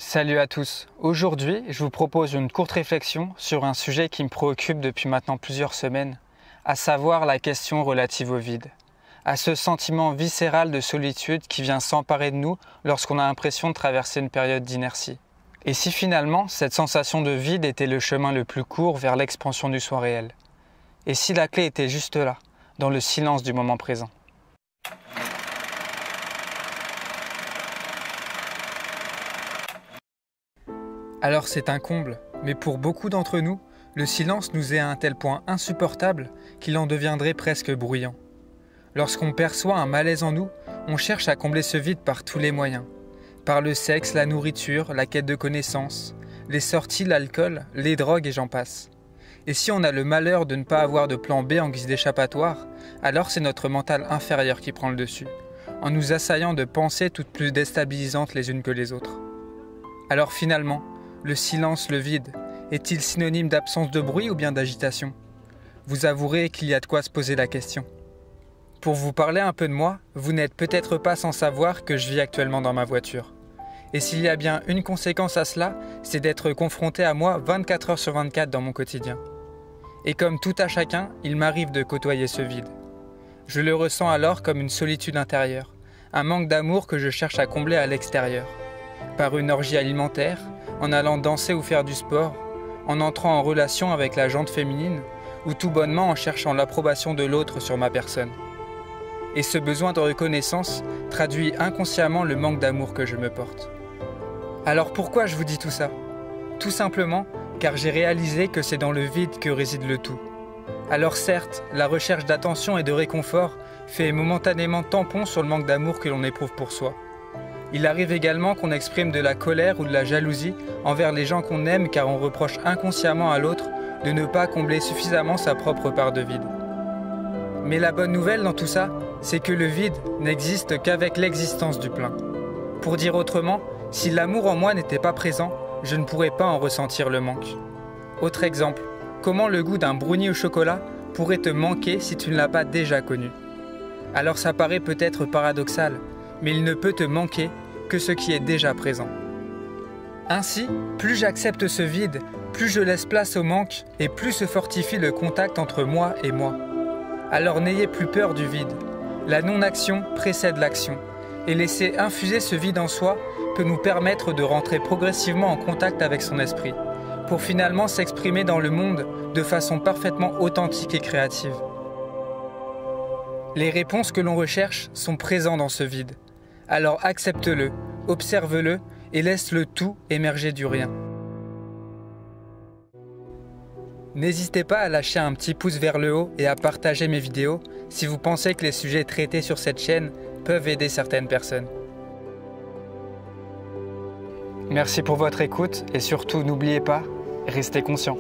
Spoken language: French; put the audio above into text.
Salut à tous. Aujourd'hui, je vous propose une courte réflexion sur un sujet qui me préoccupe depuis maintenant plusieurs semaines, à savoir la question relative au vide, à ce sentiment viscéral de solitude qui vient s'emparer de nous lorsqu'on a l'impression de traverser une période d'inertie. Et si finalement, cette sensation de vide était le chemin le plus court vers l'expansion du soi réel? Et si la clé était juste là, dans le silence du moment présent? Alors c'est un comble, mais pour beaucoup d'entre nous, le silence nous est à un tel point insupportable qu'il en deviendrait presque bruyant. Lorsqu'on perçoit un malaise en nous, on cherche à combler ce vide par tous les moyens. Par le sexe, la nourriture, la quête de connaissances, les sorties, l'alcool, les drogues et j'en passe. Et si on a le malheur de ne pas avoir de plan B en guise d'échappatoire, alors c'est notre mental inférieur qui prend le dessus, en nous assaillant de pensées toutes plus déstabilisantes les unes que les autres. Alors finalement, le silence, le vide, est-il synonyme d'absence de bruit ou bien d'agitation? Vous avouerez qu'il y a de quoi se poser la question. Pour vous parler un peu de moi, vous n'êtes peut-être pas sans savoir que je vis actuellement dans ma voiture. Et s'il y a bien une conséquence à cela, c'est d'être confronté à moi 24 heures sur 24 dans mon quotidien. Et comme tout à chacun, il m'arrive de côtoyer ce vide. Je le ressens alors comme une solitude intérieure, un manque d'amour que je cherche à combler à l'extérieur. Par une orgie alimentaire, en allant danser ou faire du sport, en entrant en relation avec la jante féminine, ou tout bonnement en cherchant l'approbation de l'autre sur ma personne. Et ce besoin de reconnaissance traduit inconsciemment le manque d'amour que je me porte. Alors pourquoi je vous dis tout ça? Tout simplement car j'ai réalisé que c'est dans le vide que réside le tout. Alors certes, la recherche d'attention et de réconfort fait momentanément tampon sur le manque d'amour que l'on éprouve pour soi. Il arrive également qu'on exprime de la colère ou de la jalousie envers les gens qu'on aime car on reproche inconsciemment à l'autre de ne pas combler suffisamment sa propre part de vide. Mais la bonne nouvelle dans tout ça, c'est que le vide n'existe qu'avec l'existence du plein. Pour dire autrement, si l'amour en moi n'était pas présent, je ne pourrais pas en ressentir le manque. Autre exemple, comment le goût d'un brownie au chocolat pourrait te manquer si tu ne l'as pas déjà connu? Alors ça paraît peut-être paradoxal, mais il ne peut te manquer que ce qui est déjà présent. Ainsi, plus j'accepte ce vide, plus je laisse place au manque et plus se fortifie le contact entre moi et moi. Alors n'ayez plus peur du vide. La non-action précède l'action, et laisser infuser ce vide en soi peut nous permettre de rentrer progressivement en contact avec son esprit, pour finalement s'exprimer dans le monde de façon parfaitement authentique et créative. Les réponses que l'on recherche sont présentes dans ce vide. Alors accepte-le, observe-le et laisse le tout émerger du rien. N'hésitez pas à lâcher un petit pouce vers le haut et à partager mes vidéos si vous pensez que les sujets traités sur cette chaîne peuvent aider certaines personnes. Merci pour votre écoute et surtout n'oubliez pas, restez conscient.